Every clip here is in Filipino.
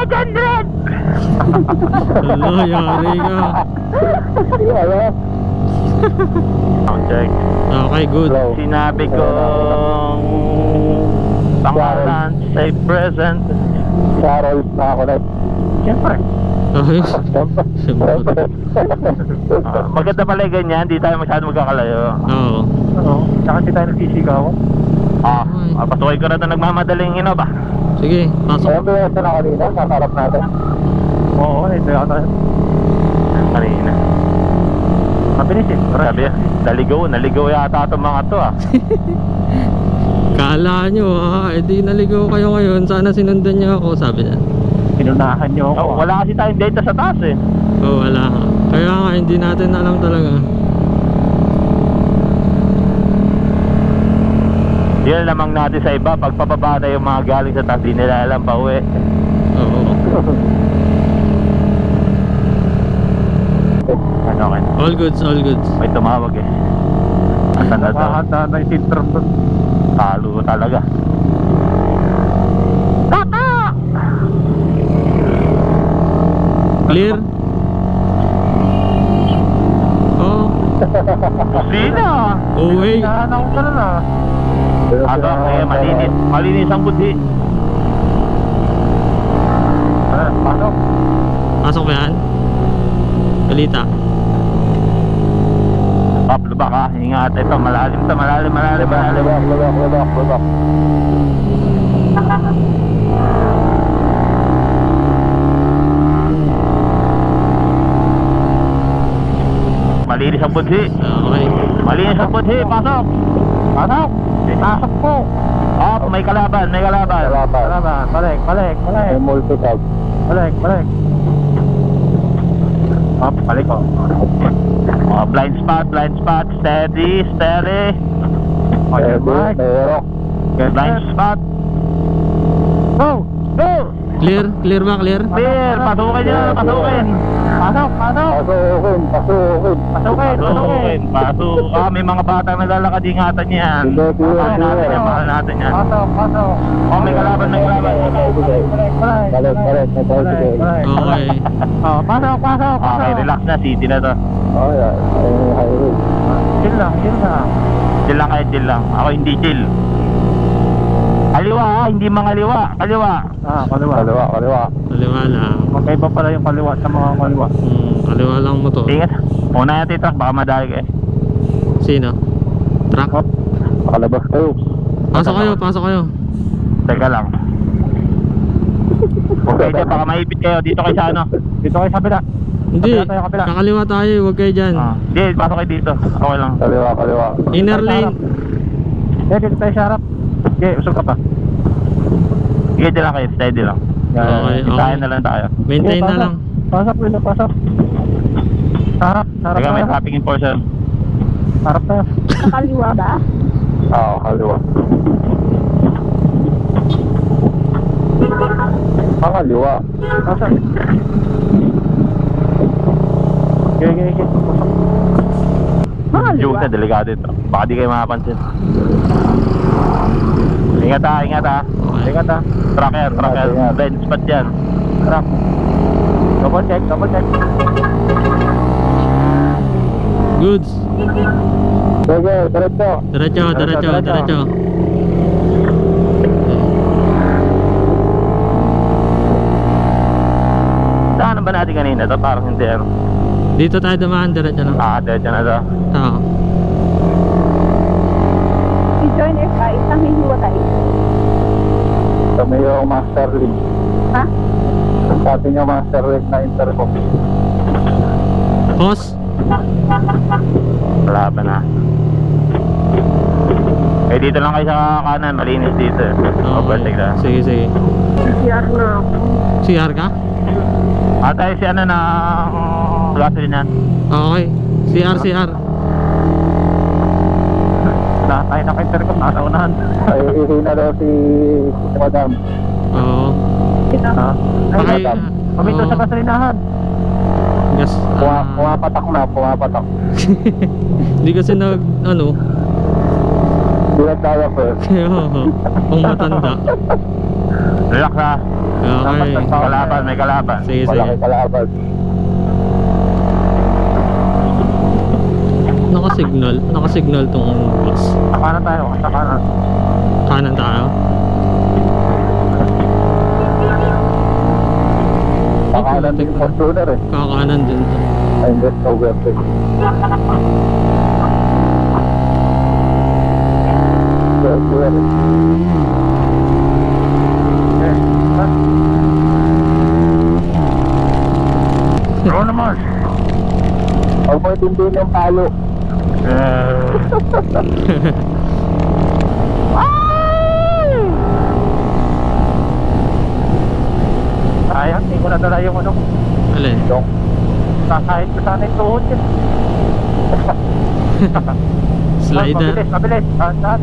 800! Hello, yari ka. Check. Okay, good. Sinabi kong pangalan, say present. Carol na ako na. Siyempre. Ayos. Siyempre. Maganda pala yung ganyan, di tayo masyado magkakalayo. Oo. Oo. Saka hindi tayo nagsisigawan. Pasukin ko na ito nagmamadaling ba? Sige, pasok. Ayun ba yung na kanina? Katarap natin. Oo, ito yung tayo. Kanina. Mabilis eh. Sabi, naligaw yata itong mga to Kala nyo edi naligaw kayo ngayon. Sana sinundan nyo ako, sabi niya. Pinunahan nyo ako. Wala kasi tayong data sa taas eh. Oo, wala nga. Kaya nga, hindi natin alam talaga. Yan lamang natin sa iba, pag pababa na yung mga galing sa taas, di nila alam pa uwi. Oo. Ano kan? All goods, all goods. May tumawag eh. Asan na to? Nakahanda na yung sintrom doon. Talo talaga. Tata! Clear? Oo. Kusina! Okay. Nahanap ko na na. Malinis ang budhi. Pasok. Pasok ba yan? Balita. Lubak ha, ingat ito, malalim to, malalim. Lubak. Malinis ang budhi. Okay. Malinis ang budhi, pasok. Pasok po. May kalaban. Balik. May multi-tag. Balik. Balik ko. Blind spot, steady. Blind spot. Go! Clear ba? Clear? Clear, pasukin nyo, pasukin. Pasok. May mga bata naglalakad, ingatan yan. Mahal natin yan. Pasok. May kalaban. Balik. Okay. Pasok. Okay, relax na, city na to. Highway. Chill lang. Chill lang. Ako hindi chill. Kaliwa hindi mga liwa. Kaliwa. Kaliwa. Kaliwa lang. Magkaiba pala yung kaliwa sa mga kaliwa. Kaliwa lang mo to. Ingat. Una natin truck, baka madali kayo. Sino? Truck? Pakalabas kayo. Pasok kayo. Teka lang. Okay, baka maipit kayo. Dito kayo sa ano? Dito kayo sa kabila. Hindi, Kabila. kakaliwa tayo, huwag kayo dyan. Hindi, pasok kayo dito. Okay lang. Kaliwa. Inner lane. Dito tayo sa harap. Okay, usog ka pa. Sige, dyan lang kayo. Steady lang. Okay. Isahin na lang tayo. Maintain na lang. Pasok. Harap Teka, may tayo. traffic enforcer. Harap tayo. Nakaliwa ba? Oo, kaliwa. Kaliwa. Pasok. Okay. Pasok. Yung sa delikado ito. Baka di kayo makapansin. Ingat ha. Ingat ha. Tracker. Blind spot yan. Harap. Double check. Goods. Okay, Diretso. Saan ba natin kanina? Ito parang hindi ano. Dito tayo dumaan, diretso lang. Diretso na ito. Oo. Si Joiner ka, isang hihiwa tayo. Kami yung master link. Ha? Sa atin yung master link na intercom. Boss? Wala pa na. Dito lang kayo sa kanan. Malinis dito. Overtake na. Sige. CR na ako. CR ka? Tayo si ano na gasolina. Okay. CR. Tayo naka-intercom, nasa unahan. Ay, ihina daw si Madam. Oo. Ay, Madam. Pamito sa gasolinahan. Gas. Pumapatak. Hindi kasi Hindi na tayo first. Oo, kung matanda. Relax ha. Okay. May kalaban, may kalaban. Sige, sige. Malaki kalaban. Naka-signal tong bus. Saka na tayo, saka na. Kanan tayo. Saka na din yung controller eh. Kakanan din to. Ay, hindi, overtake. Bro naman. Huwag mo itindihin yung palo. Sayang, hindi ko nadala yung ano. Alin? Yung Sasahit ko sana yung tuhod yun. Slider. Mabilis. Saan?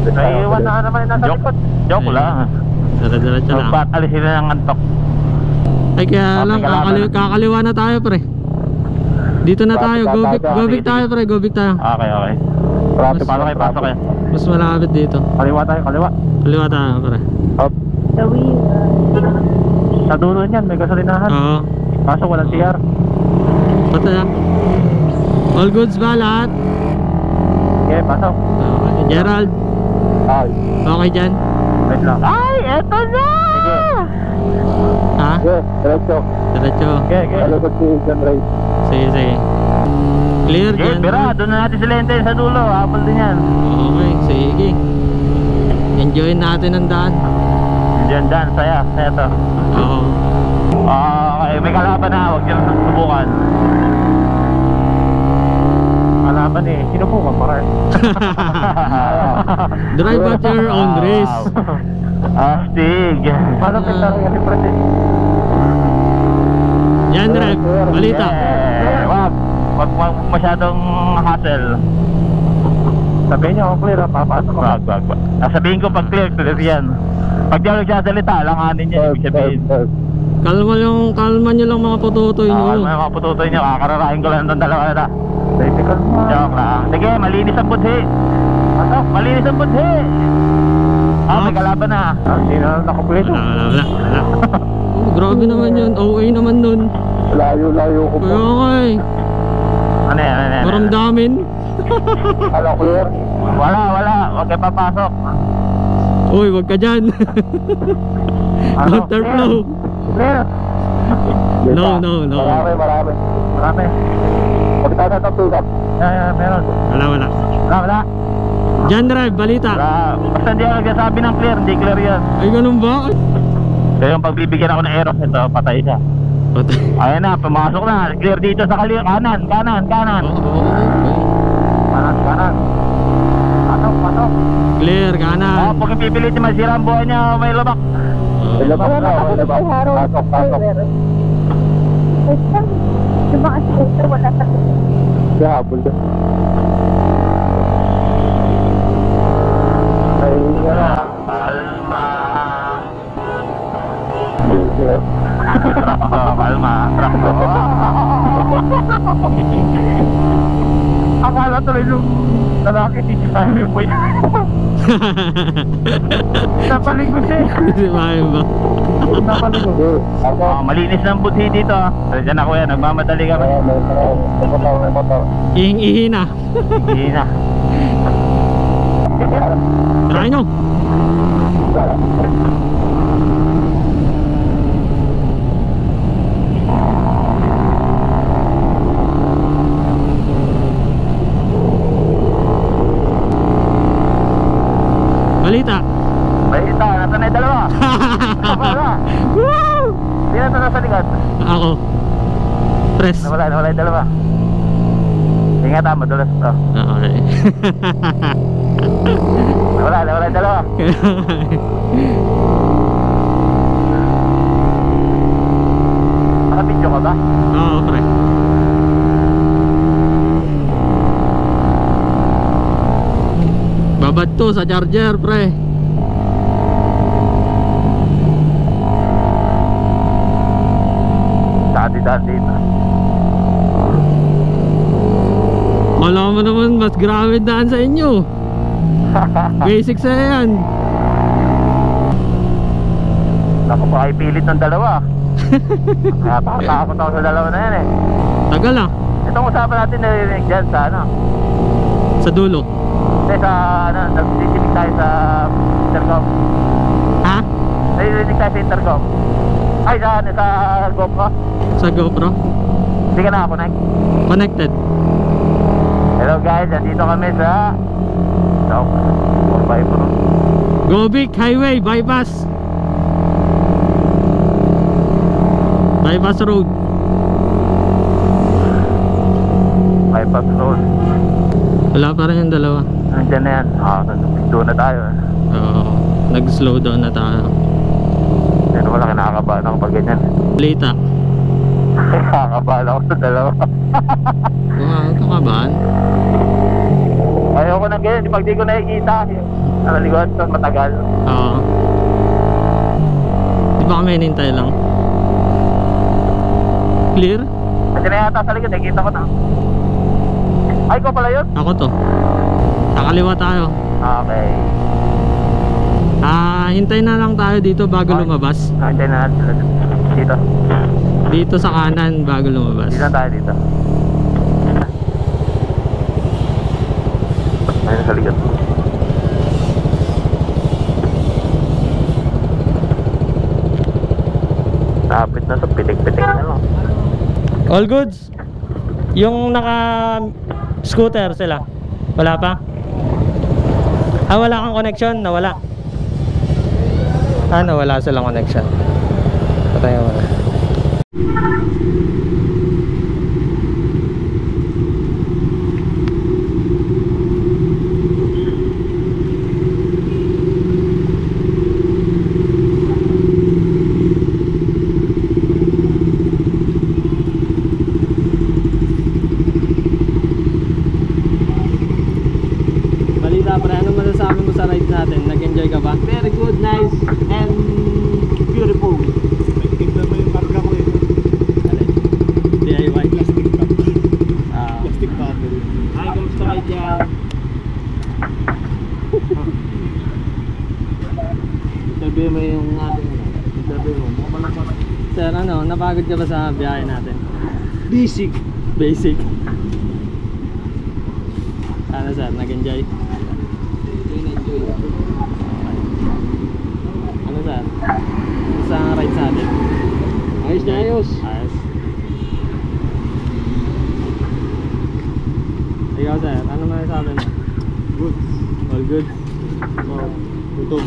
Naiiwan na naman yung nasa likod. Joke lang. Dala-dala lang. Ba't alisin na ng antok? Ay kaya lang, may kalaban. kakaliwa na tayo pre. Dito na tayo, go big tayo pre, go big tayo. Okay. traffic. Pasok kayo. Mas malapit dito. Kaliwa tayo, kaliwa. Kaliwa tayo pre. Up. The wheel. Sa dulo niyan, may gasolinahan. Oo. Pasok, walang CR. Patay ah. All goods ba lahat? Okay, pasok. Okay. Gerald, Ay. okay dyan? Wait lang. Ay, eto na! Sige. Ha? Yes, diretso. Diretso. Okay. Malagod si John Ray. Sige. Clear Okay, dyan. bira, doon na natin sila hintayin sa dulo. Apple din yan. Okay, sige. Enjoy natin ang daan. Diyan, saya to. Oo. Okay, may kalaban na, huwag nyo subukan. Kalaban eh, sinubukan pa rin. Drive at your own risk. Astig. Paano pintar yung librete? Yan Rev, balita. Wag masyadong hassle. Sabihin nyo kung clear, papasok ko. Wag. Sabihin ko pag clear yan. Pag di ako nagsasalita, alanganin niya, ibig sabihin. Kalma nyo lang mga pututoy nyo. Ano yung mga pututoy niyo, kakararahin ko lang itong dalawa na. Typical mo. Joke lang. Sige, malinis ang budhi. Ano? Malinis ang budhi. May kalaban na. Hindi na nakapulit. Wala. Oh, grabe naman yun. OA naman nun. Layo ko po. Kaya nga eh. Ano yan? Maramdamin. Ano, clear? Wala. Huwag kayo papasok. Uy, wag ka dyan. Counterflow. Clear. No. Marami. Huwag tayo sa tulad. Meron. Wala. Jan Drive, balita. Basta hindi ako nagsasabi ng clear, hindi clear yan. Ay, ganun ba? Kaya yung pagbibigyan ako ng aeros, ito, patay siya. Patay. Ayan na, pumasok na. Clear dito sa kanan. Okay. Kanan. Pasok. Clear, kanan. Pag ipipilit niya, masira ang buhay niya, may labak. Ilabas na. Pasok. Wait lang. Yung mga scooter, wala sa Kaya habol doon. Ay, Kalma. Kalma. Akala tuloy yung lalaki dito sa amin po yan. Napaligod siya. Hindi maayos ba? Napaligod. Ako. Malinis ng budhi dito. Diyan ako yan, nagmamadali kami. May motor. Ihing-ihi na. Hindi na. Try nyo. Balita. Nasa na yung dalawa. Woo! Sino na nasa likod? Ako. Press. Nawala yung dalawa. Ingat madulas to. Okay. Nawala yung dalawa. Naka-video ka ba? Oo, pre. Babad to sa charger, pre. Dati na. Kala mo naman mas grabe daan sa inyo. Basic sa yan. Ako pa ay pilit ng dalawa. Kaya takot ako sa dalawa na yan eh. Tagal ah. Itong usapan natin narinig dyan sa ano. Sa dulo. Hindi sa ano, nagtitinig tayo sa intercom. Ha? Narinig tayo sa intercom. Ay sa GoPro. Sa GoPro? Hindi ka nakakonect. Connected. Hello guys, nandito kami sa 4x4. Gobic Highway Bypass. Bypass Road. Bypass road. Wala pa rin yung dalawa. Nandiyan na yan. Doon na tayo. Oo. Nag-slow down na tayo. Pero wala kinakabahan ako pag ganyan. Lita. Kinakabahan ako sa dalawa. Kakabahan. Ayoko na ganyan. Pag di ko nakikita, nalaligot sa matagal. Oo. Di ba kami hinintay lang? Clear? Kasi na yata sa likod, nakikita ko na. Ay, ko pala yun? Ako to. Kakaliwa tayo. Okay. Hintay na lang tayo dito bago lumabas. Nandiyan na natin sila dito. Dito sa kanan bago lumabas. Dito na tayo dito. Ayun sa likod. Napit na to, pitik-pitik na lang. All goods. Yung naka scooter sila. Wala pa? Wala kang connection? Nawala. Nawala silang connection. Patay mo na. Balita pre, ano masasabi mo sa ride natin? Nag-enjoy ka ba? Very good, nice, and beautiful. Tignan mo yung karga ko eh. Alin? DIY? Plastic cup. Ah. Plastic bottle. Ay, kamusta kayo dyan? Interview mo yung ating interview mo. Sir, napagod ka ba sa biyahe natin? Basic. Basic. Ano sir, nag-enjoy? Ano sir? Sa ride sa atin? Ayos na ayos. Ayos. Ikaw sir, ano masasabi mo? Good. All good? Oh, gutom.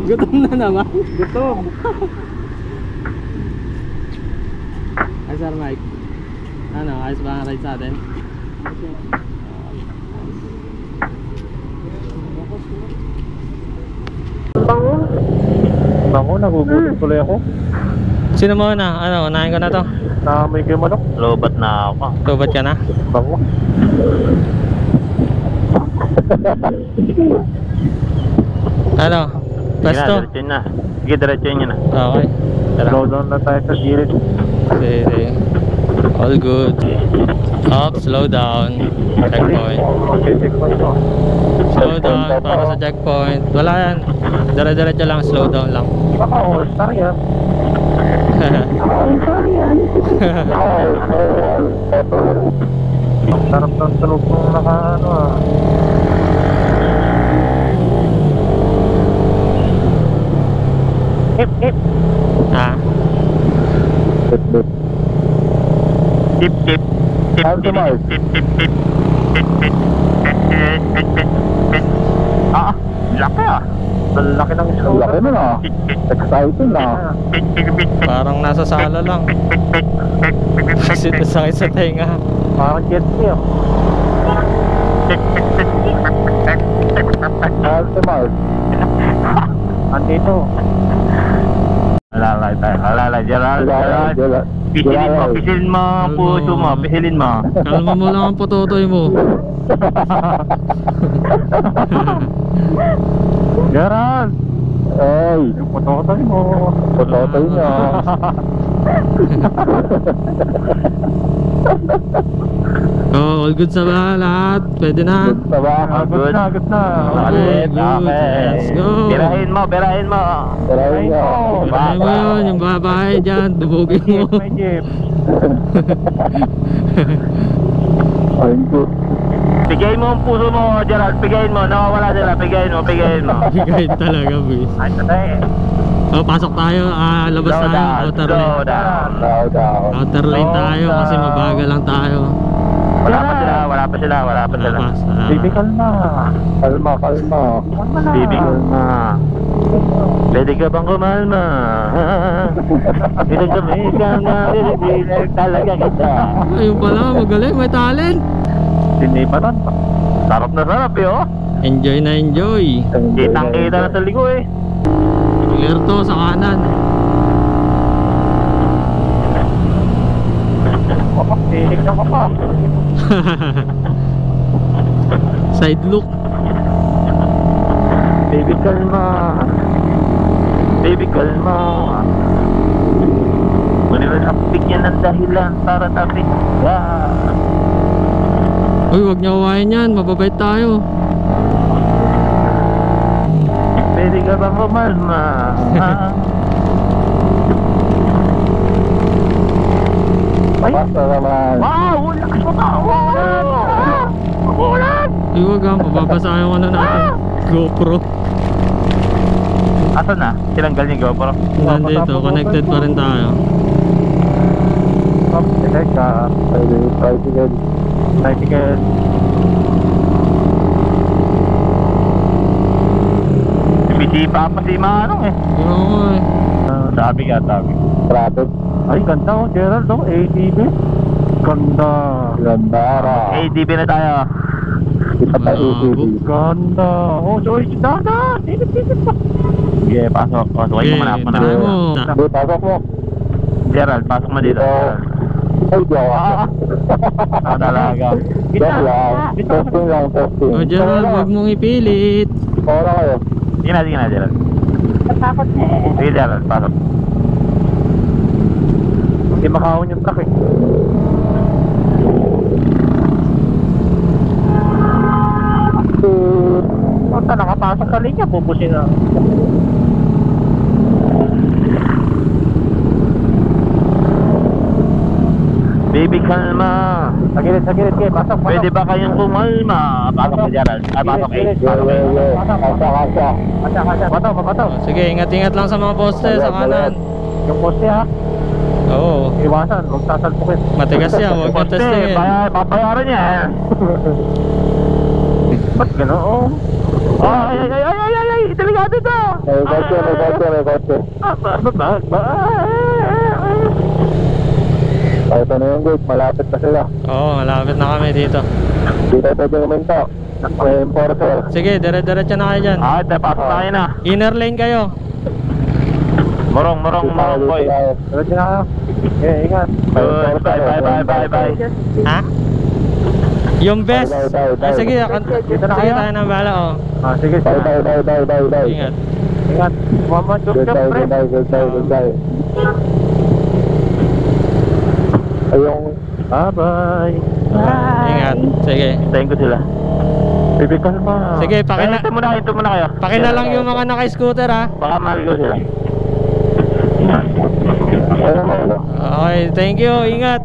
Gutom na naman? Gutom. Ay sir Mike, ayos ba ang ride sa atin? Bango, nagugutom tuloy ako. Sino mo na? Unahin ko na to? Naamoy ko yung manok. Lobat na ako. Tubat ka na? Bango. Pwesto? Diretso na. Sige, diretso nyo na. Okay. Slow down na tayo sa gilid. Sige. All good. Up, slow down. Checkpoint. Checkpoint ko. Slow down para sa checkpoint. Wala yan. Dire-diretso lang, slow down lang. Baka all-star yan. Ang sarap ng tulog nung naka-ano ah. Hip, hip. Ha? Hip, hip. Tip, tip. Tip, How's the tip, mic? tip, tip, tip. Tip, tip, tip, tip, tip, tip, tip. Laki ah. Ang laki ng scooter. Laki na ah. Tip, tip, Exciting na. tip, tip, tip, tip. Parang nasa sala lang. Sakit sa tenga. Parang jet ski ah. How's the mic? Andito. Alalay tayo. Alalay, Gerald. Gerald. Pisilin mo ang puso mo. Pisilin mo. Kalma mo lang ang pototoy mo. Gerald! Ay! Yung pototoy mo. Pototoy niya. Oh, all good sa ba lahat? Pwede na. Sa ba? Good. Good na. Okay, good. okay. Let's go. Birahin mo. Tarayin mo. Bahay mo yun, yung babae dyan, dubugin mo. May jeep. Ayun po. Pigayin mo ang puso mo, Gerald. Pigayin mo. Nakawala sila. Pigayin mo. Bigay talaga, boys. Ay, tatay. Oh, pasok tayo. Labas Slow tayo. down. Outer Slow lane. down. Daw. Outer lane tayo kasi mabagal lang tayo. Wala pa sila. Wala pa sila. Labas. Baby, kalma. Kalma. Baby, kalma. Pwede ka bang kumalma? Pinagdami ka nga. Pinag talaga kita. Ayun pala, magaling. May talent. Hindi pa ron. Sarap na sarap eh, oh. Enjoy na enjoy. Kitang-kita na sa ligo eh. Clear to sa kanan. Tinig na ka pa. Side look. Baby, kalma. Baby, kalma. Muli rin ang bigyan ng dahilan para tabi. Uy, wag niyo hawain yan. Mababait tayo. Pwede ka bang kumalma? Basta naman. Wow! Lakas mo ka! Ulan! Uy, wag ha. Mababasa yung ano natin. GoPro. Asan na? Tinanggal niya GoPro? Nandito. Connected pa rin tayo. Teka. Tricycle. Bisipa pa si Manong eh. Oo eh. Sabi. Traffic. Ay, ganda oh, Gerald oh, ATV. Ganda. ADB na tayo. Kita tayo ATV. Malabo. Ganda. Oh, Joyce, dada. Silip pa. Sige, pasok. Pasukin mo muna. try mo. Hindi, pasok mo. Gerald, pasok mo dito. Gerald. Ay, jowa. Talaga. Joke lang. Testing lang, testing. O Gerald, wag mong ipilit. Ora kayo. Sige na, Gerald. Natakot na eh. Sige, Gerald, pasok. Hindi makahon yung truck eh. Punta nakapasok sa linya, pupusin na. Baby, kalma. Sa gilid, okay, pasok. Pwede ba kayong kumalma? Pasok ka, Gerald. Pasok eh. Pasok eh. Kasya. Bato. Sige, ingat-ingat lang sa mga poste sa kanan. Yung poste ha, Oo. iwasan, huwag sasalpukin. Matigas yan, huwag niyo Poste, testingin. babayaran niya eh. Ba't gano'n? Ay, delikado ito. May kotse. Ito na yung gate, malapit na sila. Oo, malapit na kami dito. Dito pwede kuminto. May enforcer. Sige, dire-diretso na kayo dyan. Pasok tayo na. Inner lane kayo. Morong boy. Diretso na kayo. Okay, ingat. Good, bye. Ha? Yung best. Bye. Ay, sige, Dito na sige kayo? tayo ng bala, oh. Sige. Bye. Ingat. Ingat. Mama, Goodbye. Ayong. Bye. Ingat. Sige. Tayin ko sila. Baby, kalma. Sige, Ito muna kayo. pakina lang yung mga naka-scooter, ha. Baka maligo sila. Okay, thank you. Ingat.